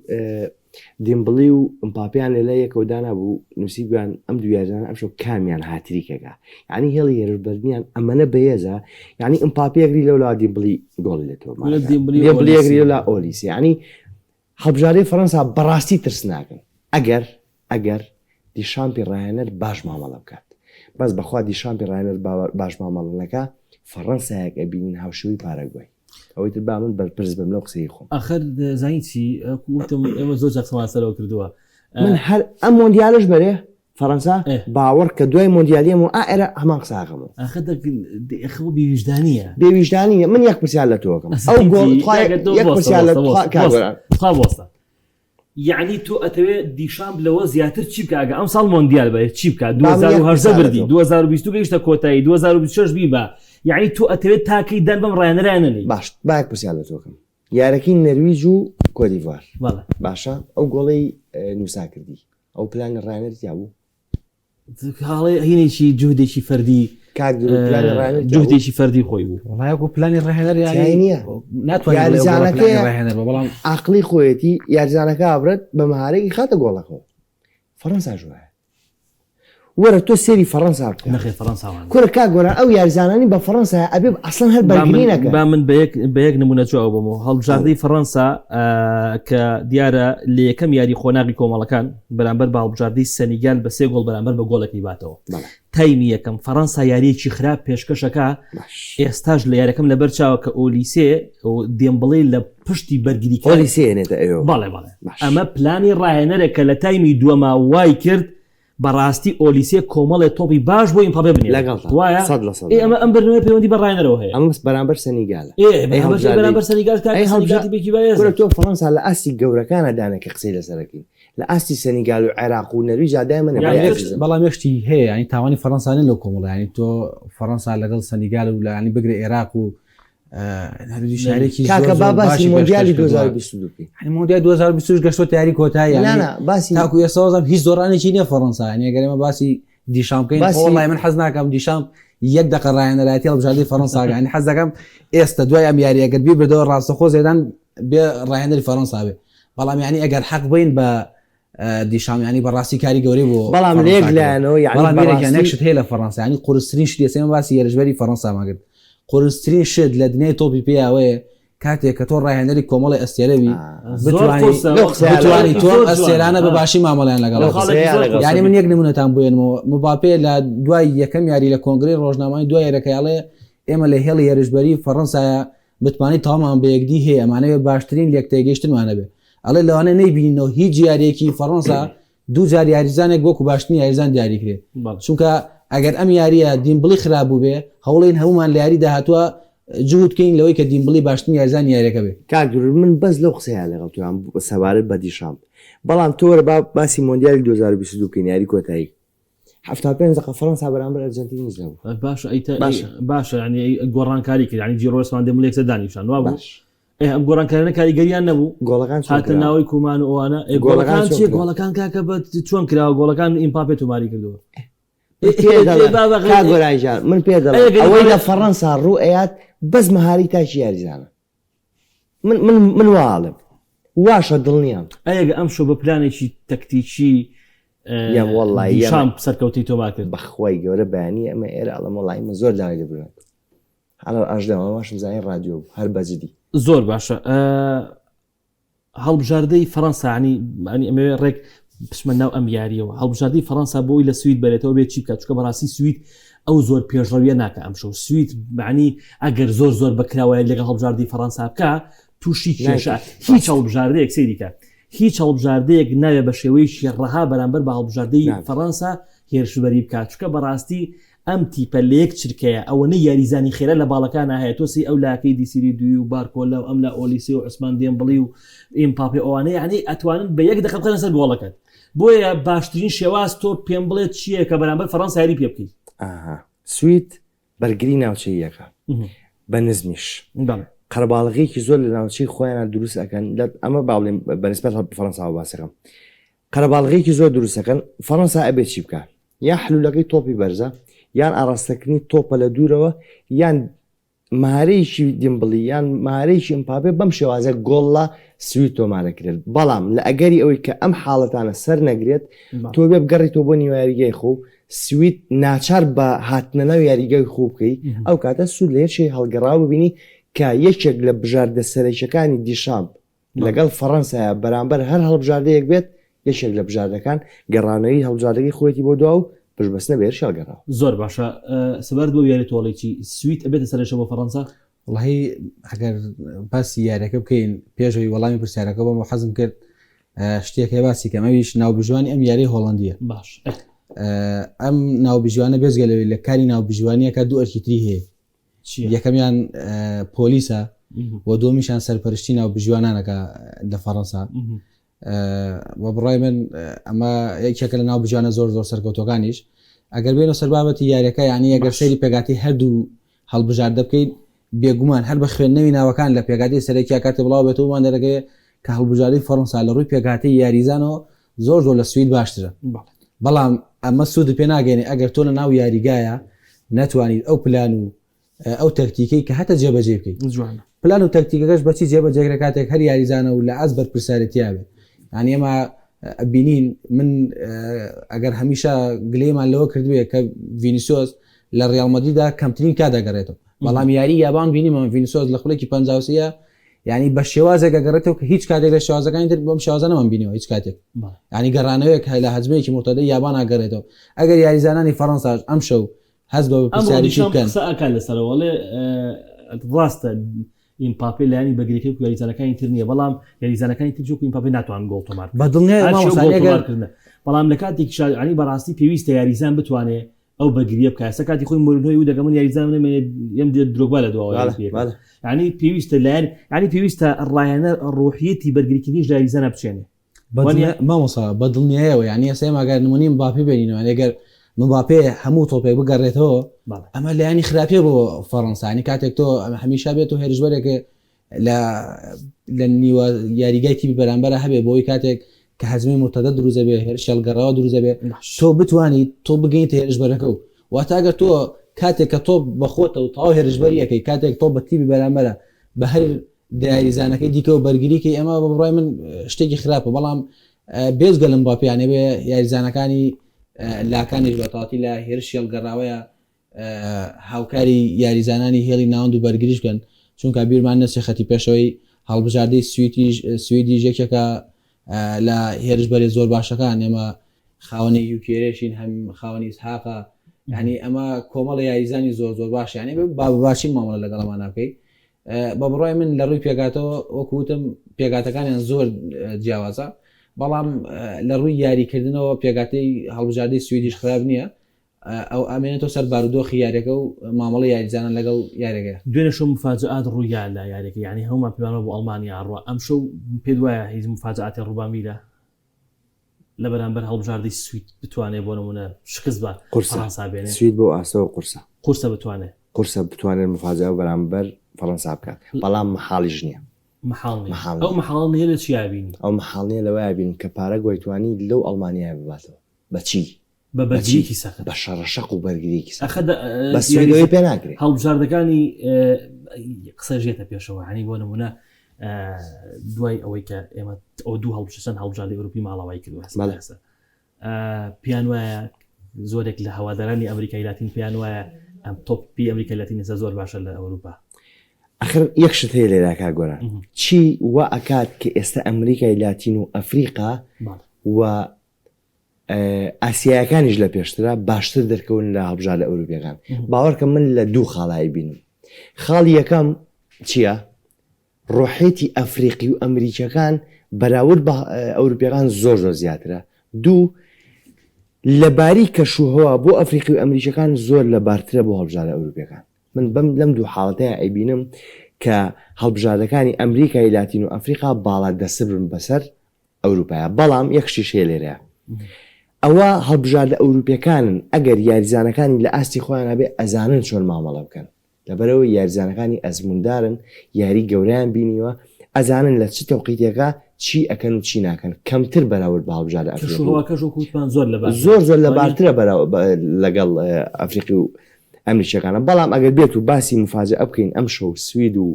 دیمبڵی و ئەمپاپیان لەلای یەکەوە دانابوو نووسیبیان ئەم دویاژانە ئەمشەو کامیان هاتریکەکە یعنی هێڵی هێرشبەرنیان ئەمەنە بەهێزە یعنی ئەمپاپیەگری لەولا دیمبڵی گۆڵ لێتەوە دیمبڵیەگری لەلا ئۆلیس یعنی هەڵبژاردەی فەڕەنسا بەڕاستی ترسناکەن ئەگەر دیشامپی ڕایەنەر باش مامەڵە بکات بەس بەخوا دیشامپی ڕایەنەر باش مامەڵەکە فەڕەنسایەک ئەبینین هاوشێوی پارەگوای ئەوەی تر با من بەرپرس بم لەو قسەی خۆم ئەخەر زانی چی وتم ئێمە زۆر جەقسەماسەرەوە کردووە من هەر ئەم مۆندیالش بەرێ فەڕەنسا باوەڕ کە دوای مۆندیالیەم و ئێرە هەمان قساکەمەوە ئەخە بێویژدانیە بێویژدانیە من یەک پرسیار لە تۆکەم ئەو گۆڵ یعنی تۆ ئەتەوێت دیشام لەوە زیاتر چی بکە ئەم ساڵ مۆندیال بێت چی بکات 2010 بردی 2020 گەیشتە کۆتایی 2026 بی بە یعنی تۆ ئەتەوێت تاکەی دەن بەم ڕایەنەرانەی باش باک پرسیار لە تۆکەم یارەکەی نەرویج و کۆدیڤوار باشە ئەو گۆڵەی نووسا کردی ئەو پلانی ڕایەنەری یا بوو حاڵێ هینێکی جودێکی فەردی جودێکی فەردی خۆی بوو وڵایەکو پلانی ڕاهێنەر نییە ناتوانێت بەڵام عقلی خۆیەتی یاریزانەکە ئابرێت بە مەهارەیەکی خاتە گۆڵەکەەوە فەڕەنسا ژوایە وەرە تۆ سێری فەڕەنسا بکە نەخێ فەڕەنساوان کورە کا گۆران ئەو یاریزانانی بە فەڕەنسا ئەبێ ئەسڵەن هەر بەرگرینەکە با من بە یەک نمونە چاوە بۆمەوە هەڵبژاردەی فەڕەنسا کە دیارە لە یەکەم یاری خۆناغی کۆمەڵەکان بەرامبەر بە هەڵبژاردەی سەنیگال بە 3 گۆڵ بەرامبەر بە گۆڵەکەی باتەوە تایمی یەکەم فەڕەنسا یاریەکی خراپ پێشکەشەکە ئێستاش لە یارەکەم لەبەر چاوە کە ئۆلیسێ دێمبڵێ لە پشتی بەرگری ئۆلیسێنێتە ئێوە بەڵێ ئەمە پلانی ڕایەنەرە کە لە تایمی دووەما وای کرد بەڕاستی ئۆلیسێ کۆمەڵێ تۆپی باش بۆ ئیمپابێ بنێ لەگەڵ وایە ئەمە ئەم بەرنامە پەیوەندی بە ڕایەنەرەوە هەیە ئەمە بەرامبەر سەنیگالە بەرامبەر سەنیگال بێکی بایە تۆ فەڕەنسا لە ئاستی گەورەکانە دانەکە قسەی لەسەرەکەی لە ئاستی سەنیگال و عێراق و نەرویج دایمەن بەڵام یەشتی هەیە ینی تاوانی فەڕەنسانە لەو کۆمەڵە ینی تۆ فەڕەنسا لەگەڵ سەنیگال و لەانی بگرێ عێراق و هەرودی شارێکی کاکە باسی مۆندیالی 2022 مۆندیال 2020 گەشتۆ یاری کۆتایی باسی تاکو ئێستا هیچ زۆرانێکی نییە فەڕەنسا ینی ئەگەرێمە باسی دیشامکەین وڵای من حەز ناکەم دیشام یەک دقە ڕایەنەرایەتی هەڵبژاردەی فەڕەنسا ینی حەز دەکەم ئێستا دوای ئەم یاریەگەر بیر بردەوە ڕاستەخۆ زێدان بێ ڕایەنەری فەڕەنسا بێ بەڵام ینی ئەگەر حەق بین بە دیشام ینی بەڕاستی کاری گەورەی بۆ بەڵام لێک لایەنەوە یانێکشت هەیە لە فەڕەنسا ینی قورسترین شت ئێستا باسی یاریژبەری فەڕەنسا ماگرت قورسترین شت لە دنیای تۆپی پێیاوەیە کاتێک کە تۆ ڕاهێنەری کۆمەڵی ئەستێرەوی بتوانی تۆ ئەستێرانە بە باشی مامەڵیان لەگەڵ یعنی من یەک نمونەتان بێنمەوە مباپێ لە دوای یەکەم یاری لە کۆنگری ڕۆژنامەی دوای یاریەکەیاڵێ ئێمە لە هێڵی هێرشبەری فەڕەنسایە متمانی تاوامان بە یەکدی هەیە ئەمانەوێت باشترین لێک تێگەیشتنمانە بێ ئەڵێ لەوانە نەیبینینەوە هیچ یاریەکی فەڕەنسا دوو جار یاریزانێک وەکو باشترین یاریزان دیاری کرێ چونکە ئەگەر ئەم یاریە دیمبڵی خراپ بوو بێ هەوڵین هەمومان لە یاری داهاتووە جوودکەین لەوەی کە دیمبڵی باشترین یاریزان یاریەکە بێ کاگور من بەس لەو قسەیە لەگەڵ تویان سەبارەت بە دیشام بەڵام تۆرە باسی مۆندیالی 2022 بکەین یاری کۆتایی 75 دقيقة فرنسا بەرامبەر ئەرجنتینی نەبوو. باشە ینی گۆڕانکاری کرد ینی جیرۆسمان دەمولێک دانیشان وا بوو باش ئەم گۆڕانکارانە کاریگەریان نەبوو گۆڵەکان هاتە ناوی کومان و ئەوانە گۆڵەکان چیە گۆڵەکان کاکە بە چۆن کراوە گۆڵەکان ئیمپاپێ توماری کردووە گۆرایژان من پێ دەڵێ ئەوەی لە فەڕەنسا ڕوو ئەیات بەس مەهاری تاکی یاریزانە من واڵم واشە دڵنیام ئەگە ئەم شو بە پلانێکی تەکتیکی یان وەڵڵی شام سەرکەوتی تۆما کرد بەخوای گەورە بەیانی ئەمە ئێرە ئەڵە وەڵی من زۆر داوای لەبرێت هەڵ ئەژدەمەواشم زانین ڕادیۆ هەر بەجددی زۆر باشە هەڵبژاردەی فەڕەنسانی ئەمەوێ ڕێک پشمە ناو ئەم یاریەوە هەڵبژاردەی فەڕەنسا بۆی لە سوید بێتەوە بێت چی بکات چکە بەڕاستی سوید ئەو زۆر پێشڕەویە ناکە ئەم شەو سوید معنی ئەگەر زۆر بەکراوە لەگە هەڵبژاردەی فەڕەنسا بکە تووشی کێشە هیچ هەڵبژاردەیەک سەیریکە هیچ هەڵبژاردەیەک ناوێ بە شێوەیەکی ڕەها بەرامبەر بە هەڵبژاردەی فەڕەنسا هێرشبەری بکات چکە بەڕاستی ئەم تیپە لە یەک چرکەیە ئەوەنە یاریزانی خێرە لە باڵەکان هەیە تۆسی ئەو لاکەی دیسیری دوی و بارکۆلە و ئەم لە ئۆلیسی و عوسمان دێمبڵی و ئیمپاپی ئەوانەیە یعنی ئەتوانن بە یەک دقیقە بخەنە سەر گۆڵەکەت بۆیە باشترین شێواز تۆ پێم بڵێت چییە کە بەرامبەر فەڕەنسا یاری پێ بکەیت سوید بەرگری ناوچەیەکە بە نزمیش قەرەباڵغێکی زۆر لە ناوچەی خۆیان دروست ئەەکەن ئەمە باڵێن بەنسبەت فەڕەنسا باسەکەم قەرەباڵغێکی زۆر دروستەکەن فەڕەنسا ئەبێت چی بکە یا حلولەکەی تۆپی بەرزە یان ئاڕاستەکردنی تۆپە لە دوورەوە یان مارەیەکی دیمبڵی یان مارەیەکی ئیمپاپێ بەم شێوازە گۆڵە سوید تۆمارەکرێت بەڵام لە ئەگەری ئەوەی کە ئەم حاڵەتانە سەر نەگرێت تۆ بێ بگەڕیتەوە بۆ نیوە یاریگای خۆ سوید ناچار بە هاتنەنەو یاریگای خۆ بکەی ئەو کاتە سوود لە هێرشی هەڵگەڕاو ببینی کە یەکێک لە بژاردە سەرەکیەکانی دیشامپ لەگەڵ فەڕەنسایە بەرامبەر هەر هەڵبژاردەیەک بێت یەکێک لە بژاردەکان گەڕانەوەی هەڵبژاردەکەی خۆیەتی بۆ دوا و پشبەستنە بێ هێرشیگەڕاو زۆر باشە سەبەر بۆ یاری تۆڵێکی سوید ئەبێتە سەرشە بۆ فەڕەنسا وڵی ئەگەر باسی یاریەکە بکەین پێشەوەی وەڵامی پرسیارەکە بۆ حەزم کرد شتێکی باسی کەمەویش ناوبژوانی ئەم یاری هۆڵندیە باش ئەم ناوبژوانە بێزگەلەوەی لە کاری ناوبژوانیەکە دوو ئەرکیتری هەیە یەکەمیان پۆلیسە و دومیشان سەرپەرشتی ناوبژوانانەکە لە فەڕەنسا وە بڕای من ئەمە یەکێکە لە ناوبژوانە زۆر سەرکەوتەکانیش ئەگەر بێنە سەر بابەتی یاریەکە یعنی ئەگەر سەیری پێگاتی هەردوو هەڵبژاردە بکەیت بێگومان هەر بە خوێندنەوەی ناوەکان لە پێگاتی سەرەکیە کاتێ بڵاو بێتەوەمان دەرەگەیە کە هەڵبژاردەی فەڕەنسا لە ڕووی پێگاتی یاریزانەوە زۆر لە سوید باشترە بەڵام ئەمە سوود پێ ناگەێنێ ئەگەر تۆ لە ناو یاریگایە ناتوانیت ئەو پلان و ئەو تەکتیکەی کە هەتە جێبەجێ بکەیت پلان و تەکتیکەکەش بەچی جێبەجێگرە کاتێک هەر یاریزانە و لە ئەس بەرپرسارەتیا بێت ینی ئێمە بینین من ئەگەر هەمیشە گلەیمان لەوە کردووە کە ڤینیسیۆس لە ڕیاڵمەدریدا کەمترین کادەگەڕێتەوە بەڵام یاری یابان بینیمە ڤینیسیۆس لە خوڵێکی پەنجاوسیە ینی بە شێوازێک گەڕێتەوە کە هیچ کاتێک لە شێوازەکانی تر بۆم شێوازە نەمان بینیەوە هیچ کاتێک ینی گەڕانەوەیەک لە حەجمەیەکی مرتەدە یابان ئاگەڕێتەوە ئەگەر یاریزانانی فەڕەنساش ئەم شەو هەز بە پرسیاریشی بکەن ئەکان لەسەرەوەڵێ ڕاستە ئیمپاپی لایانی بەگرێکی و یاریزانەکانی تر نییە بەڵام یاریزانەکانی تر جوک ئیمپاپی ناتوان گۆڵ تۆمار بە دڵنیاکردن بەڵام لە کاتێک ینی بەڕاستی پێویستە یاریزان بتوانێت ئەو بەگریە بکە سە کاتی خۆی مۆرینۆی و دەگەمن یاریزان ئەم درۆگبا لە دواوە ینی پێویستە لایەن ینی پێویستە ڕایەنە ڕۆحیەتی بەرگریکردنیش یاریزانە بچێنێ مامۆسا بە دڵنیایەوە ینی ئەسێ ماگەر نمونی مباپی بینینەوە ئەگەر مباپێ هەموو تۆپێک بگەڕێتەوە ئەمە لایانی خراپێ بۆ فەڕەنسانی کاتێک تۆ ئەمە هەمیشا بێت و هێرشبەرێکە لە نیوە یاریگای تیبی بەرامبەرە هەبێ بۆی کاتێک کە حەزمی مرتەدە دروزە بێ هێرشێڵگەڕەوە دروزە بێ تۆ بتوانیت تۆ بگەیت هێرشبەرەکە و واتە ئەگەر تۆ کاتێک کە تۆ بەخۆتە و تاو هێرشبەریەکەی کاتێک تۆ بە تیبی بەرامبەرە بە هەر دیاریزانەکەی دیکە و بەرگریکەی ئەمە بە بڕای من شتێکی خراپە بەڵام بێزگە لەم باپیانێ بێ یاریزانەکانی لاکانیش بەتاواتی لە هێرشێڵگەڕاوەیە هاوکاری یاریزانانی هێڵی ناوەند و بەرگریش بکەن چونکە بیرمان نەچێ خەتی پێشەوەی هەڵبژاردەی سویدی ژێکێکە لە هێرشبەرێ زۆر باشەکان ئێمە خاوەنی یوکێرێشین هەم خاوەنی ئیسحاقە یعنی ئەمە کۆمەڵە یاریزانی زۆر باش یعنی باشی مامەڵە لەگەڵمان ناکەی بە بڕای من لە ڕووی پێگاتەوە وەکوتم پێگاتەکانیان زۆر جیاوازە بەڵام لە ڕووی یاریکردنەوە پێگاتەی هەڵبژاردەی سویدیش خراپ نییە ئەو ئەمێنێتەوە سەر بارودۆخی یاریەکە و مامەڵە یاریزانان لەگەڵ یاریەکە دوێنێ شەو مفاجئات ڕوویا لە یاریەکە یعنی هەمومان پێوانەوە بۆ ئەڵمانیا ڕوە ئەم شەو پێ وایە هیچ مفاجئاتی ڕووبامیرە لە بەرامبەر هەڵبژاردەی سوید بتوانێت بۆ نمونە شکست بە فەڕەنسا بێنێت. سوید بۆ ئاسەوە قورسە بتوانێت بتوانێت مفاجأە بەرامبەر فەڕەنسا بکات، بەڵام مەحاڵیش نییە. ئەو مەحاڵ نیە لە چیا بین؟ ئەو مەحاڵ نیە لەوەیە بین کە پارە گۆیتوانی لەو ئەڵمانیای بباتەوە. بەچی؟ بە بەرگریکی سەخت، بە شەڕەشەق و بەرگریکی سەخت. بە سویدەوەی پێ ناکرێت. هەڵبژاردەکانی قسەژێتە پێشەوە، هەنی بۆ نمونە دوای ئەوەی کە ئێمە ئەو دوو هەڵبژەسەن هەڵبژاردەی ئەوروپی ماڵاوای کردووە پیان وایە زۆرێک لە هەوادارانی ئەمریکای لاتین پیان وایە ئەم تۆپی ئەمریکای لاتین ئێستا زۆر باشە لە ئەوروپا. ئەخر یەک شت هەیە لێرا کا گۆران، چی وا ئەکات کە ئێستا ئەمریکای لاتین و ئەفریقا و ئاسیایەکانیش لە پێشترا باشتر دەرکەون لە هەڵبژاردە ئەوروپیەکان. باوەڕکە من لە دوو خاڵایی بینم. خاڵی یەکەم چییە؟ ڕۆحێتی ئەفریقی و ئەمریکیەکان بەراورد بە ئەوروپیەکان زۆر زیاترە. دوو، لەباری کەشوهەوە بۆ ئەفریقی و ئەمریکیەکان زۆر لە بارترە بۆ هەڵبژاردە ئەوروپیەکان. من بەم لەم دوو حاڵەتەیە ئەیبینم کە هەڵبژاردەکانی ئەمریکای لاتین و ئەفریقا باڵا دەسبرن بەسەر ئەوروپایە. بەڵام یەکشیش هەیە لێرەیە، ئەوە هەڵبژاردە ئەوروپیەکانن ئەگەر یاریزانەکانی لە ئاستی خۆیان هەبێ ئەزانن چۆن مامەڵە بکەن. لەبەرەوە یاریزانەکانی ئەزموندارن، یاری گەوریان بینیوە، ئەزانن لە چ تەوقیتێکە چی ئەکەن و چی ناکەن. کەمتر بەراورد بە هەڵبژاردە زۆر لە بارترە لەگەڵ ئەفریقی و ئەمریکیەکانە. بەڵام ئەگەر بێت و باسی مفاجئە بکەین ئەم شەو سوید و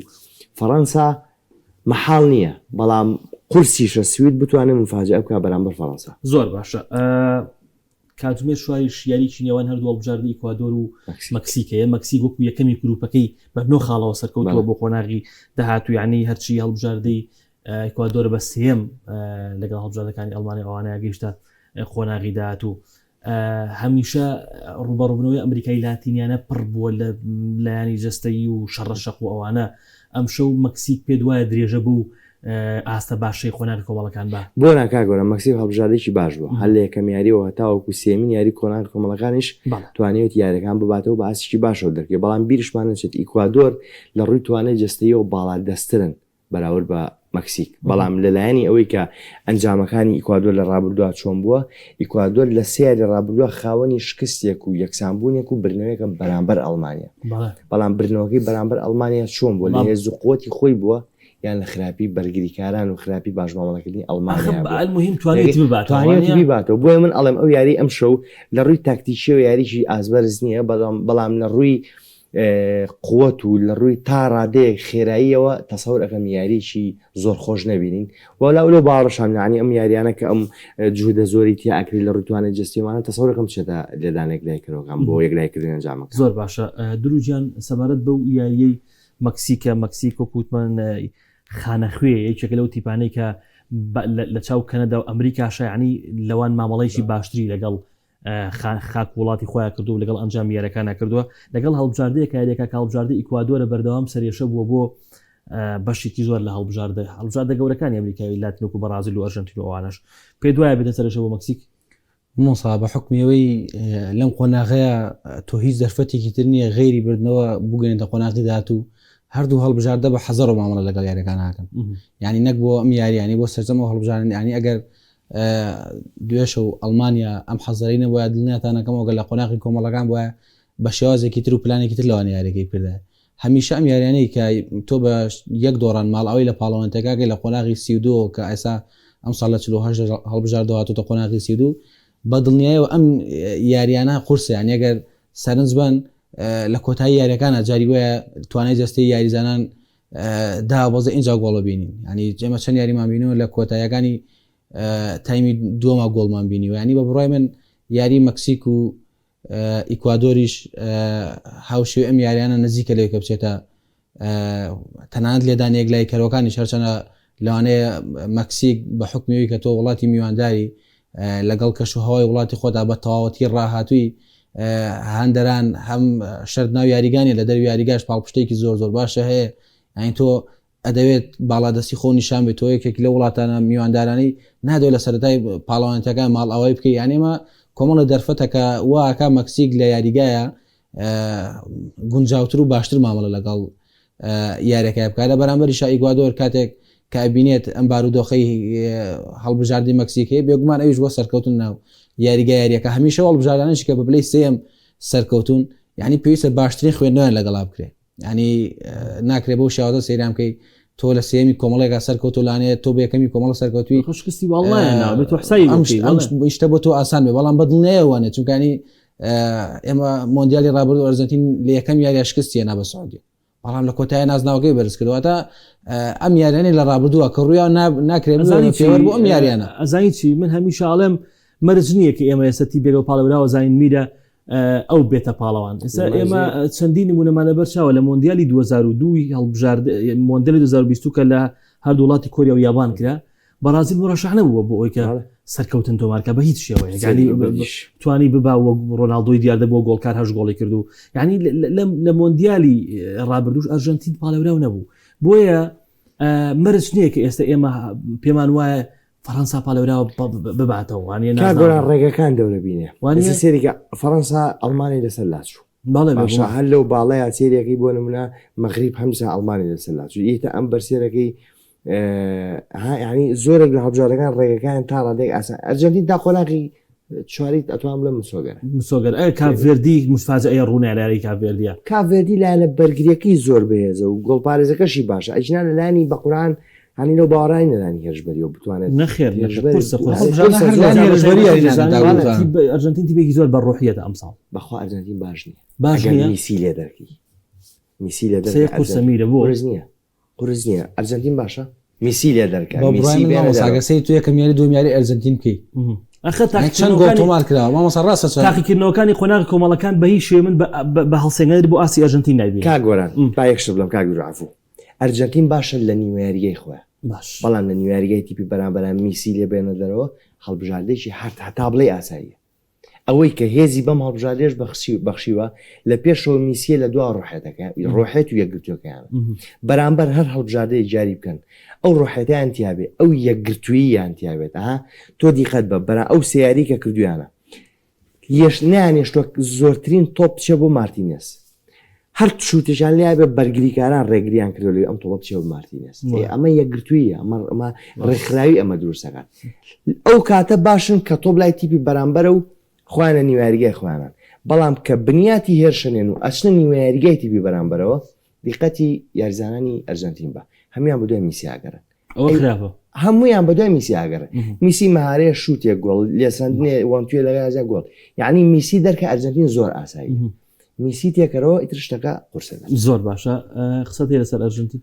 فەڕەنسا مەحاڵ نییە، بەڵام قورسیشە سوید بتوانێت مفاجئە بکە بەرامبەر فەڕەنسا. زۆر باشە. کاتژمێر شوایش یاریی نێوان هەردوو هەڵبژاردەی ئیکوادۆر و مەکسیکەیە. مەکسیک وەکو یەکەمی گروپەکەی بە نۆ خاڵەوە سەرکەوتەوە بۆ قۆناغی داهاتوو، یعنی هەرچی هەڵبژاردەی ئیکوادۆر بە سێم لەگەڵ هەڵبژاردەکانی ئەڵمانیا ئەوانەیە گەیشتە قۆناغی داهاتوو. هەمیشە ڕوبەڕووبنەوەی ئەمریکای لاتینیانە پڕ بووە لە لایانی جەستەیی و شەڕەشەق و ئەوانە. ئەم شەو مەکسیک پێ دوایە درێژە بوو ئاستە باشەی خۆناغی کۆمەڵەکان بە بۆ ناکگۆرە مەکسیک هەڵبژاردێکی باش بووە، هەر لە یەکەم یاریەوە هەتاوەکو سێمین یاری کۆناغی کۆمەڵەکانیش توانێت یاریەکان بباتەوە بە ئاسیکی باشەوە دەرکێ. بەڵام بیرشمان نەچێت ئیکوادۆر لە ڕووی توانای جەستەیەوە باڵا دەسترن بەراورد بە مەکسیک. بەڵام لەلایەنی ئەوەی کە ئەنجامەکانی ئیکوادۆر لە ڕابردووە چۆن بووە، ئیکوادۆر لە سێ لە ڕابردووە خاوەنی شکستێک و یەکسانبوونێک و برنەوەیەکە بەرامبەر ئەڵمانیا. بەڵام برنەوەکەی بەرامبەر ئەڵمانیا چۆن بووە؟ لە هێز و قوتی خۆی بووە یان لە خراپی بەرگریکاران و خراپی باشمامەڵەکردنی ئەڵمانیا مهم توانێت بباتەوە. بۆیە من ئەڵێم ئەو یاری ئەم شەو لە ڕووی تاکتیکی و یاریی ئازبەرز نییە، بەڵام لە ڕووی قووەت و لە ڕووی تا ڕادەیەک خێراییەوە تەسەور ئەەکەم یاریی زۆر خۆش نەبینین. وەلاولە باڕشان عنی ئەم یاریانە کە ئەم جوودە زۆری تیاکری لە ڕووتوانێت جستیمانە تەسەورەکەم چێتە لێدانێک لایکردەوەکەم بۆ یەکلایکردن ئەنجامەکە. زۆر باشە. دروجیان سەبارەت بەو یاریەی مەکسیک و کووتمان خانەخوێ یەکێکە لەو تیپانەی کە لە چاو کەنەدا و ئەمریکا شایعنی لەوان مامەڵەیشی باشتری لەگەڵ خاک وڵاتی خۆیان کردو لەگەڵ ئەنجام یاریەکانە کردووە لەگەڵ هەڵبژاردەیەکە یاریەکە هەڵبژاردەی ئیکوادۆرە بەردەوام سەرێشە بووە بۆ بەشێکی زۆر لە هەڵبژاردە گەورەکانی ئەمریکای لاتین و بەرازیل و ئەرژەنتین و ئەوانەش پێ دوایە بێتە سەرێشە بۆ مەکسیک. موسا بە حکمیەوەی لەم قۆناغەیە تۆ هیچ دەرفەتێکی تر نییە غێری بردنەوە بگەێنێتە قۆناغی داهاتوو. هەردوو هەڵبژاردە بە حەزەر و مامەڵە لەگەڵ یاریەکان ناکەن، یعنی نەک بۆ ئەم یاریانی بۆ سەرجەمەوە هەڵبژاردن. ینی ئەگەر دوێشە و ئەڵمانیا ئەم حەزەری نەبووە دڵنیاتانەکەمەوە گەل لە قۆناغی کۆمەڵەکان بووە بە شێوازێکی تر و پلانێکی تر لەوان یاریەکەی کردە. هەمیشە ئەم یاریانەی کە تۆ بە یەک دۆڕان ماڵەوەی لە پاڵەوەنتەکەی لە قۆناغی 32 کە ئێستا ئەم ساڵ لە 48 هەڵبژاردەوە هاتوتە قۆناغی 32 بە دڵنیاییەوە ئەم یاریانە قورسە. یعنی ئەگەر سەرنج بن لە کۆتایی یاریەکانە جاری وایە توانای جەستەی یاریزانان دابەزە اینجا گۆڵە بینین. ینی جێمە چەند یاریمان بینەوە لە کۆتاییەکانی تایمی دووەمە گۆڵمان بینیوە. ینی بە بڕای من یاری مەکسیک و ئیکوادۆریش هاوشێوەی ئەم یاریانە نزیکە لەوێ کە بچێتە تەنانەت لێدانەیەک لای کەرەوەکانی شەرچەنە لەوانەیە مەکسیک بە حکمیەوەی کە تۆ وڵاتی میوانداری لەگەڵ کەشوهەوای وڵاتی خۆدا بە تەواوەتی ڕاهاتووی هەندەران هەم شەرت ناو یاریگانی لە دەروی یاریگاش پاڵپشتێکی زۆر باشە هەیە. ئەین تۆ ئەدەوێت باڵادەستی خۆ نیشان بێت تۆ یەکێک لە وڵاتانە میواندارانی نادەوێت لە سەرەتای پاڵەوانتەکان ماڵ ئەوەی بکەی. یانێمە کۆمەڵە دەرفەتەکە واکە مەکسیک لە یاریگایە گونجاوتر و باشتر مامەڵە لەگەڵ یاریەکە بکات لە بەرامبەریشە ئیکوادۆر کاتێک کابینێت ئەم بارودۆخەی هەڵبژاردی مەکسیکی بێگومان ئەویش بۆ سەرکەوتن ناو یاریگە یاریەکە هەمیشە هەڵبژاردانش کە بە بلەی سێم سەرکەوتون یعنی پێویستە باشترین خوێندنەوەیان لەگەڵا بکرێ ینی ناکرێت بەو شێوازە سەیرام بکەی تۆ لە سێمی کۆمەڵێکا سەرکەوتۆ لانێت تۆ بەکەمی کۆمەڵە سەرکەوتوی خوشکستی باڵایە تۆ حسایی شتە بۆ تۆ ئاسان بێ بەڵام بەدڵنەیەوانێ چونکانی ئێمە مۆندیالی ڕابردوو ئەرجنتین لە یەکەم یاری شکستیە نا بە سعودی بەڵام لە کۆتایی نازناوەکەی بەرز کردواتە ئەم یاریانەی لە ڕابردووە کە ڕوویان ناکرێت فێوەر بۆ ئەم یاریانە ئەزانی چی من هەمیشە ئاڵێم مەرج نییە کە ئێمە ئێستی بێگە پاڵەوراوە زین میرە ئەو بێتە پاڵەوان ئێستا ئێمە چەندین نمونەمانە بەرچاوە لە مۆندیالی 2002 هەڵبژارد مۆندیالی 2020 کە لە هەردوو وڵاتی کوریا و یابان کرا بەرازیل مڕەشح نەبووە بۆ ئەوی کە سەرکەوتن تۆمارکە بە هیچ شێوەیە ینی توانی ببا ڕۆناڵدۆی دیاردە بۆ گۆڵکار هەش گۆڵی کردو ینی لە مۆندیالی ڕابردوش ئەرژەنتین پاڵەوراو نەبوو بۆیە مەرج نییە کە ئێستا ئێمە پێمان وایە فەڕەنسا پاڵەوراوە بباتەوە وانە ڕێگەکان دەورە بینێ وانە سێریکە فەڕەنسا ئەڵمانی لەسەر لاچوو باشە هەر لەو باڵەیە سێریەکەی بۆ نمونە مەغریب هەمسا ئەڵمانی لەسەر لاچوو ئیتە ئەم بەرسێرەکەی ینی زۆرێک لە هەڵبژاردەکان ڕێگەکان تا ڕادێک ئاسان ئەرجەنتین تا قۆناغی چواریت ئەتوان بڵێ مسۆگەر کاڤێردی مستفاجئەیە ڕوونای لاری کاڤێردیە کاڤێردی لایەنە بەرگریەکەی زۆر بەهێزە و گۆڵپارێزەکەشی باشە ئەجنا لەلانی بە قورآن هەنی لەو باوەڕای نەلانی هێرشبەری و بتوانێت نەخێر ئەرجەنتین تیبێکی زۆر بەڕۆحیەتە ئەمساڵ بەخوا ئەرجەنتین باش نییە باش میسی لێ دەرکی میسی لێ سەمیرە بۆ نییە قورس نییە ئەرجەنتین باشە میسی لێ دەرکە ساگەسەی تو یەکەم یاری دوم یاری ئەرجەنتین بکەی چەند گۆڵ تۆمار کراوە مامۆستا ڕاستە تاقیکردنەوەکانی قۆناغی کۆمەڵەکان بە هیچ شێوە من بە هەڵسێنەر بۆ ئاسی ئەرجەنتین نایبێت کا گۆران با یەکش بڵم کا گورعفو ئەرجەنتین باشە لە نیوەیاریگەی خۆە باش بەڵام لە نیوەیاریگەی تیپی بەرامبەران میسی لێ بێنە دەرەوە هەڵبژاردێکی هەتا بڵێ ئاساییە ئەوەی کە هێزی بەم هەڵبژاردێش بەخشیوە لە پێشەوە میسیە لە دوا ڕۆحێتەکە ڕۆحێت و یەکگرتوەکەیان بەرامبەر هەر هەڵبژاردەی جاری بکەن ئەو ڕۆحێتیان تیابێ ئەو یەکگرتووییان تیابێت تۆ دیقەت بە بەرا ئەو سیاری کە کردویانە نیانێشتوە زۆرترین تۆپ چە بۆ مارتینێس هەر شوتێکیان لێ بێ بەرگریکاران ڕێگریان کردو ئەم تۆڵە بچێ بە مارتینێس ئەمە یەکگرتوویە ئەمە ڕێکخراوی ئەمە دروستەکان ئەو کاتە باشن کە تۆ بلای تیپی بەرامبەرە و خوانە نیوەیاریگای خوانان بەڵام کە بنیاتی هێرشنێن و ئەچنە نیوەیاریگای تیپی بەرامبەرەوە دیقەتی یاریزانانی ئەرجەنتین بە هەمویان بە دوای میسیاگەرن هەمویان بە دوای میسیاگەرن میسی مەهارەیە شوتێک گۆڵ لێسەندنێ وانتوێ لەگازە گۆڵ یعنی میسی دەرکە ئەرجەنتین زۆر ئاسایی میسی تێکەرەوە ئیتر شتەکە قورسە زۆر باشە قسەت لەسەر ئەرجەنتین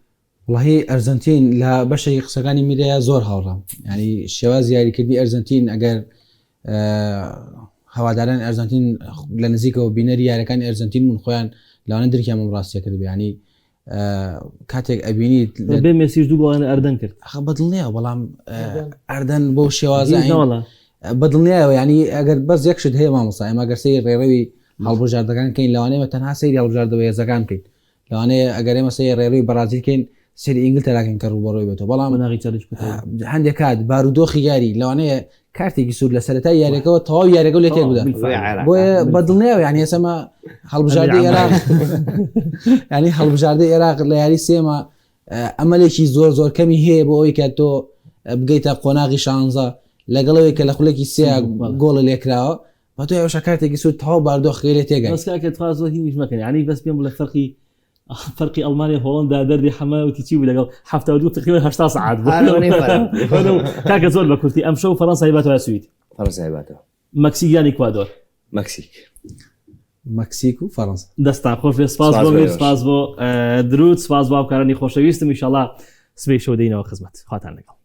وڵی ئەرجەنتین لە بەشێکی قسەکانی میرەیە زۆر هاوڕام ینی شێواز یاریکردنی ئەرجەنتین ئەگەر هەواداران ئەرجەنتین لە نزیکەوە بینەری یاریەکانی ئەرجەنتین من خۆیان لەوانە درکیان ڕاستیە کرد ینی کاتێک ئەبینیت بێ مێسیش دوو بۆیان ئەردەن کرد بەدڵنیە بەڵام ئەردەن بۆ شێوازە بەدڵنیایەوە ینی ئەگەر بەس یەکشت هەیە مامۆستا ئێمە گەرسەی ڕێڕەوی هەڵبژاردەکان کەین لەوانەیە تەنها سەیری هەڵبژاردەوە هێزەکان بکەین لەوانەیە ئەگەر ئێمە سەیری ڕێڕەوی بەرازیلکەین سەری ئینگلتەراکەین کە ڕووبەڕۆی بێتەوە بەڵام هەندێک کات بارودۆخی یاری لەوانەیە کارتێکی سوود لە سەرەتای یاریەکەەوە تەواو یاریەکە لێ تێک بدەن بۆیە بەدڵنیاوە یعنی ئێسەمە هەڵبژاردەی عێراق ینی هەڵبژاردەی عێراق لە یاری سێمە ئەمەلێکی زۆر زۆر کەمی هەیە بۆ ئەوەی کە تۆ بگەیتە قۆناغی شانزە لەگەڵەوەی کە لە خولێکی سێ گۆڵە لێکراوە بە تۆ ئەوشە کارتێکی سوود تەواو بارودۆخی لێ تێگەی ینی بەس پێم بڵێ فەرقی ئەڵمانیا هۆڵندا دەردی حەماوتی چی بوو لەگەڵ 72 تقریبا 80 ساعات کاکە زۆر بە کورتی ئەم شەو فەڕەنسا هیباتەوە سوید مەکسیک یان ئیکوادۆر مەکسیک و فەڕەنسا دەستان خۆش سپاس بۆ سپاس بۆ درود سپاس بۆ هاوکارانی خۆشەویستم ئینشاڵڵا سبەی شەو دەینەوە خزمەت خواتان لەگەڵ